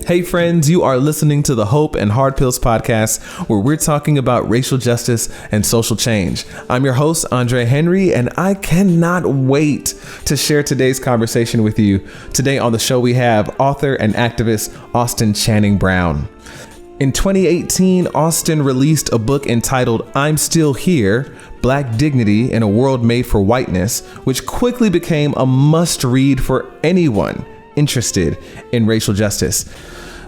Hey friends, you are listening to the Hope and Hard Pills podcast, where we're talking about racial justice and social change. I'm your host, Andre Henry, and I cannot wait to share today's conversation with you. Today on the show, we have author and activist Austin Channing Brown. In 2018, Austin released a book entitled I'm Still Here, Black Dignity in a World Made for Whiteness, which quickly became a must-read for anyone interested in racial justice.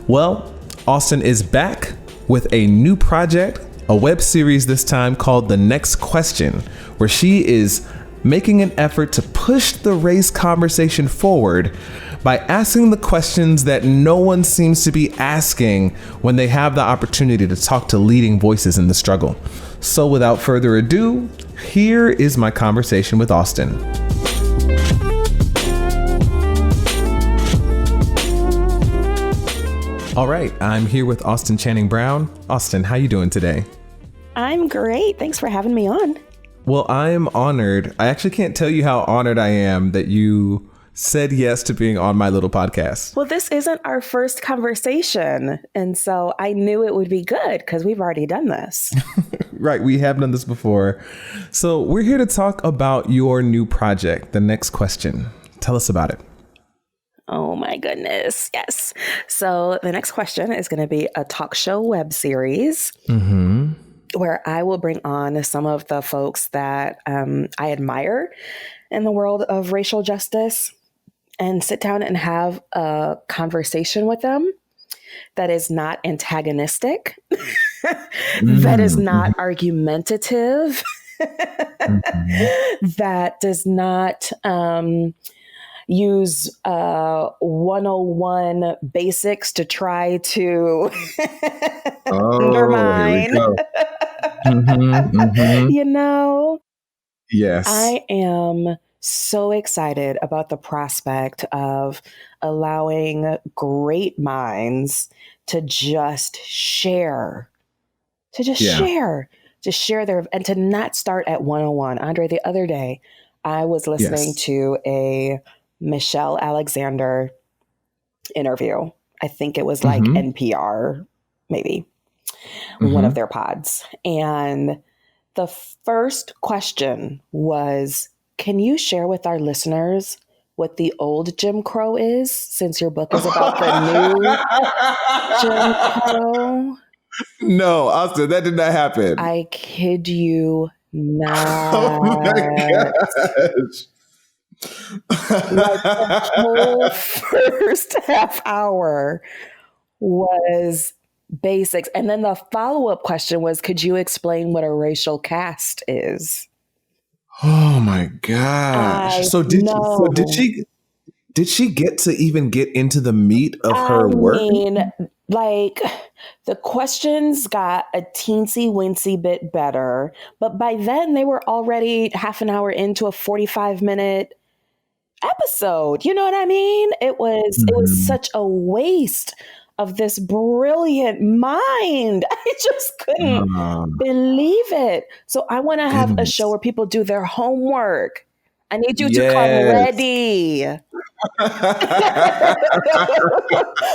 Well, Austin is back with a new project, a web series this time called The Next Question, where she is making an effort to push the race conversation forward by asking the questions that no one seems to be asking when they have the opportunity to talk to leading voices in the struggle. So without further ado, here is my conversation with Austin. All right, I'm here with Austin Channing Brown. Austin, how you doing today? I'm great. Thanks for having me on. Well, I am honored. I actually can't tell you how honored I am that you said yes to being on my little podcast. Well, this isn't our first conversation, and so I knew it would be good because we've already done this. Right, we have done this before. So we're here to talk about your new project, The Next Question. Tell us about it. Oh my goodness. Yes. So The Next Question is going to be a talk show web series where I will bring on some of the folks that I admire in the world of racial justice and sit down and have a conversation with them that is not antagonistic, that is not argumentative, that does not use 101 basics to try to undermine. You know? Yes. I am so excited about the prospect of allowing great minds to just share, share their, and to not start at 101. Andre, the other day, I was listening to a Michelle Alexander interview. I think it was like NPR, maybe one of their pods. And the first question was, can you share with our listeners what the old Jim Crow is, since your book is about the new Jim Crow? No, Austin, that did not happen. I kid you not. Oh my gosh. Like the whole first half hour was basics. And then the follow-up question was, could you explain what a racial caste is? Oh my gosh. So did she get to even get into the meat of her work? I mean, like, the questions got a teensy-weensy bit better, but by then they were already half an hour into a 45-minute episode. You know what I mean? It was such a waste of this brilliant mind. I just couldn't believe it. So I want to have a show where people do their homework. I need you to come ready.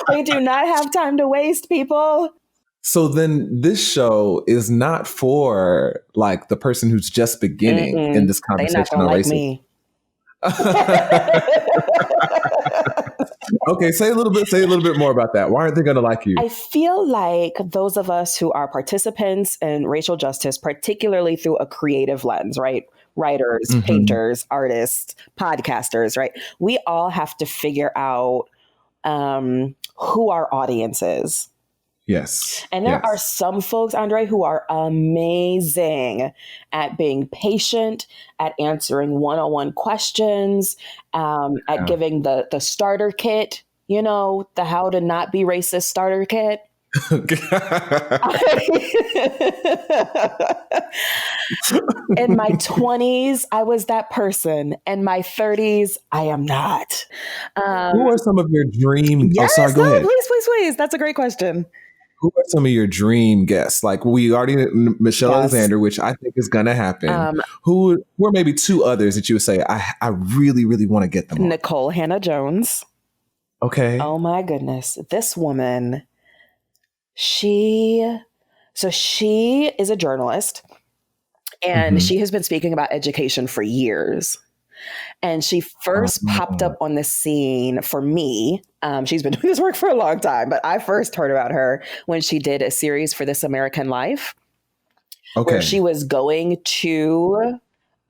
We do not have time to waste, people. So then this show is not for like the person who's just beginning in this conversation on racism. Me. Okay, say a little bit more about that. Why aren't they going to like you? I feel like those of us who are participants in racial justice, particularly through a creative lens, right? Writers, painters, artists, podcasters, right? We all have to figure out who our audience is. Yes. And there are some folks, Andre, who are amazing at being patient, at answering one-on-one questions, at giving the starter kit, you know, the how to not be racist starter kit. In my 20s, I was that person. In my 30s, I am not. Who are some of your dream? Yes, go ahead. Please. That's a great question. Who are some of your dream guests? Like we already Michelle Alexander, which I think is going to happen. Who are maybe two others that you would say I really, really want to get them on? Nicole Hannah-Jones. Okay. Oh my goodness. This woman, she is a journalist, and Mm-hmm. she has been speaking about education for years. And she first popped up on the scene for me. She's been doing this work for a long time, but I first heard about her when she did a series for This American Life, where Okay. she was going to,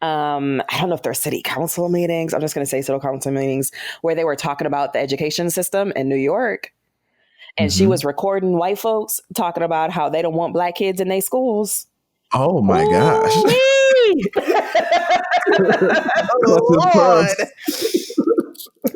I don't know if they're city council meetings. I'm just going to say city council meetings, where they were talking about the education system in New York. And she was Mm-hmm. recording white folks talking about how they don't want black kids in their schools. Oh my gosh. Ooh-wee! Lord.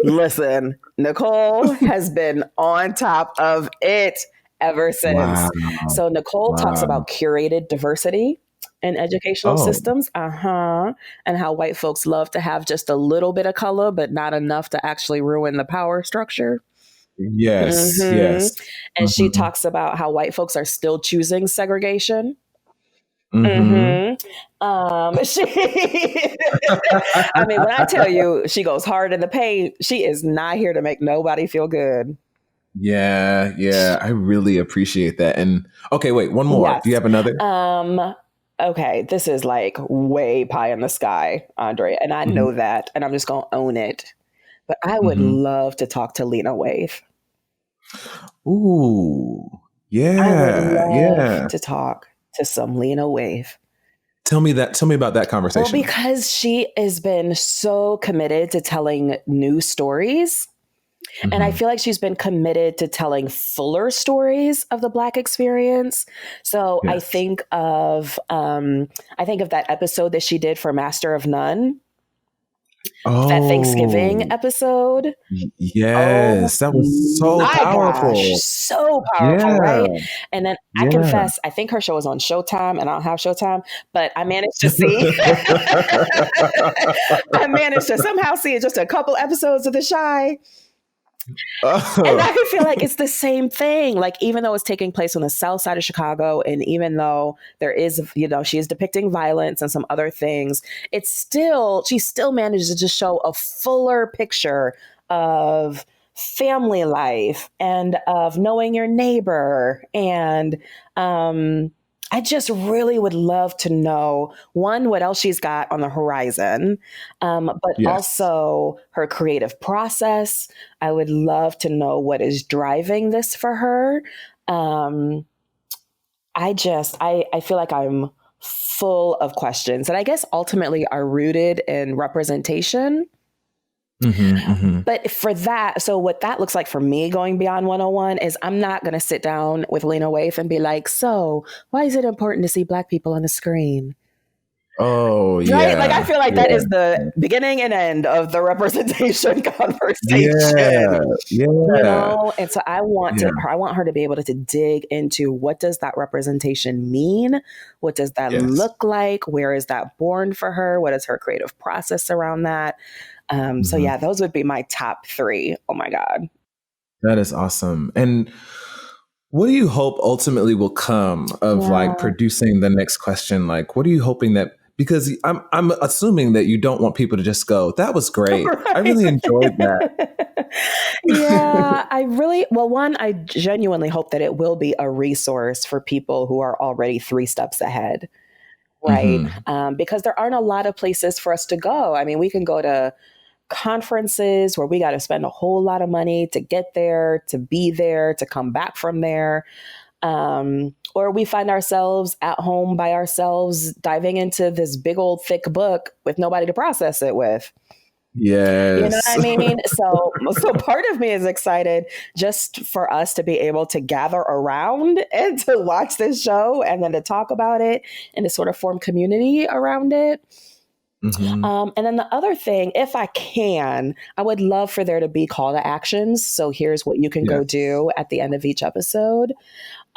Listen, Nicole has been on top of it ever Wow. since. So Nicole talks Wow. about curated diversity in educational Oh, systems, and how white folks love to have just a little bit of color, but not enough to actually ruin the power structure. yes. hmm Yes. And she Mm-hmm. talks about how white folks are still choosing segregation. Mm-hmm. She, I mean, when I tell you she goes hard in the paint, she is not here to make nobody feel good. Yeah. Yeah. I really appreciate that. And okay, wait, one more. Do you Yes. have another? Um, okay, this is like way pie in the sky, Andre, and I Mm-hmm. know that, and I'm just gonna own it. But I would Mm-hmm. love to talk to Lena Waithe. Ooh. I would Yeah. love Yeah. to talk to some Lena Waithe. Tell me that. Tell me about that Well, conversation. because she has been so committed to telling new stories. And I Mm-hmm. feel like she's been committed to telling fuller stories of the Black experience. So Yes. I think of that episode that she did for Master of None, that Thanksgiving Oh, episode. Oh yes. That was so my gosh, powerful. so powerful, Yeah. right? And then I Yeah. confess, I think her show was on Showtime, and I don't have Showtime, but I managed to see, I managed to somehow see just a couple episodes of The Shy. And Oh, I feel like it's the same thing. Like, even though it's taking place on the south side of Chicago, and even though there is, she is depicting violence and some other things, she still manages to just show a fuller picture of family life and of knowing your neighbor. And I just really would love to know, one, what else she's got on the horizon, but yes. also her creative process. I would love to know what is driving this for her. Um, I feel like I'm full of questions that I guess ultimately are rooted in representation. Mm-hmm, mm-hmm. But for that, so what that looks like for me going beyond 101 is I'm not going to sit down with Lena Waithe and be like, so why is it important to see Black people on the screen? Oh, Right? Like, I yeah. feel like that Yeah. is the beginning and end of the representation Yeah. conversation. Yeah. And so I want her to be able to dig into, what does that representation mean? What does that Yes. look like? Where is that born for her? What is her creative process around that? So Mm-hmm. yeah, those would be my top three. Oh my God. That is awesome. And what do you hope ultimately will come of like Yeah. producing the next question? Like, what are you hoping that, because I'm assuming that you don't want people to just go, that was great. I Right. really enjoyed that. Yeah, one, I genuinely hope that it will be a resource for people who are already three steps ahead, right? Mm-hmm. Because there aren't a lot of places for us to go. I mean, we can go to conferences where we got to spend a whole lot of money to get there, to be there, to come back from there. Or we find ourselves at home by ourselves diving into this big old thick book with nobody to process it with. You know what Yes. I mean? So part of me is excited just for us to be able to gather around and to watch this show, and then to talk about it and to sort of form community around it. Mm-hmm. And then the other thing, if I can, I would love for there to be call to actions. So here's what you can go Yes. do at the end of each episode.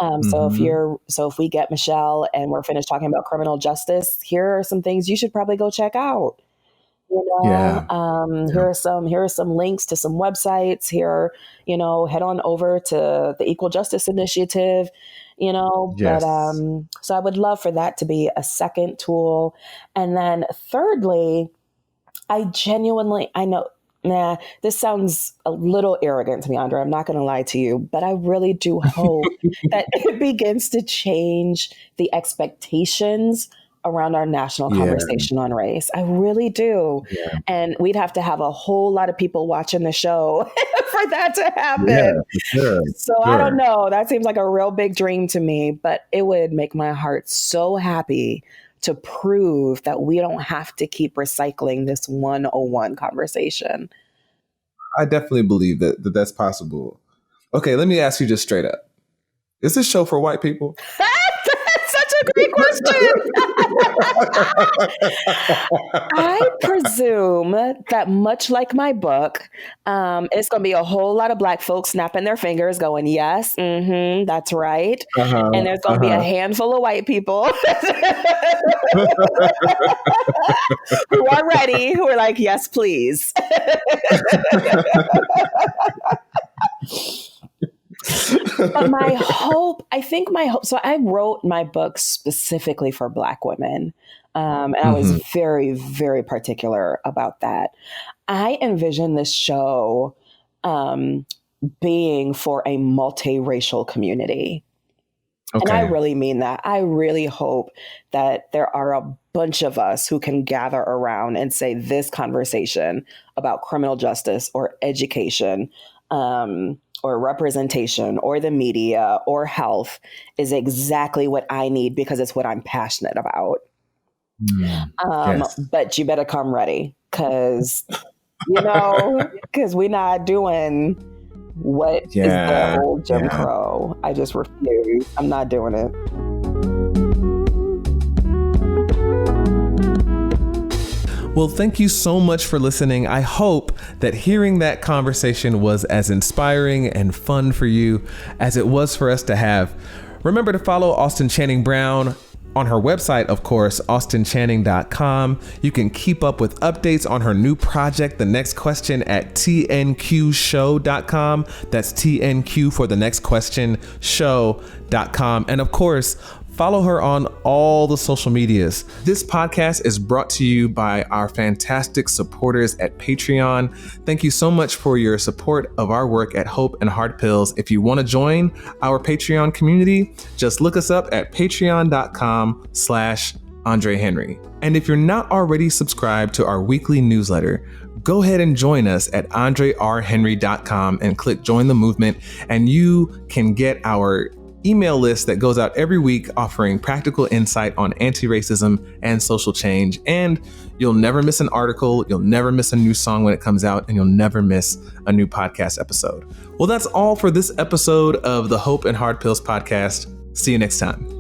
Mm-hmm. So if we get Michelle and we're finished talking about criminal justice, here are some things you should probably go check out. Yeah. Yeah. Here are some links to some websites. Head on over to the Equal Justice Initiative. But Yes. so I would love for that to be a second tool. And then thirdly, I know Nah, this sounds a little arrogant to me, Andre. I'm not going to lie to you, but I really do hope that it begins to change the expectations around our national Yeah. conversation on race. I really do. Yeah. And we'd have to have a whole lot of people watching the show for that to happen. Yeah, for sure. So I don't know. That seems like a real big dream to me, but it would make my heart so happy to prove that we don't have to keep recycling this 101 conversation. I definitely believe that's possible. Okay, let me ask you just straight up. Is this show for white people? That's such a great question. I presume that much like my book, it's going to be a whole lot of Black folks snapping their fingers going, yes, that's right. And there's going to be a handful of white people who are ready, who are like, yes, please. But so I wrote my book specifically for Black women. And I was very, very particular about that. I envision this show being for a multiracial community. Okay. And I really mean that. I really hope that there are a bunch of us who can gather around and say this conversation about criminal justice or education, or representation or the media or health is exactly what I need because it's what I'm passionate about. Yes. But you better come ready because we're not doing what is the old Jim Crow. I just refuse. I'm not doing it. Well, thank you so much for listening. I hope that hearing that conversation was as inspiring and fun for you as it was for us to have. Remember to follow Austin Channing Brown on her website, of course, austinchanning.com. You can keep up with updates on her new project, The Next Question, at tnqshow.com. That's TNQ for The Next Question show.com. And of course, follow her on all the social medias. This podcast is brought to you by our fantastic supporters at Patreon. Thank you so much for your support of our work at Hope and Hard Pills. If you want to join our Patreon community, just look us up at patreon.com/AndreHenry. And if you're not already subscribed to our weekly newsletter, go ahead and join us at AndreRhenry.com and click Join the Movement, and you can get our email list that goes out every week offering practical insight on anti-racism and social change. And you'll never miss an article, you'll never miss a new song when it comes out, and you'll never miss a new podcast episode. Well, that's all for this episode of the Hope and Hard Pills podcast. See you next time.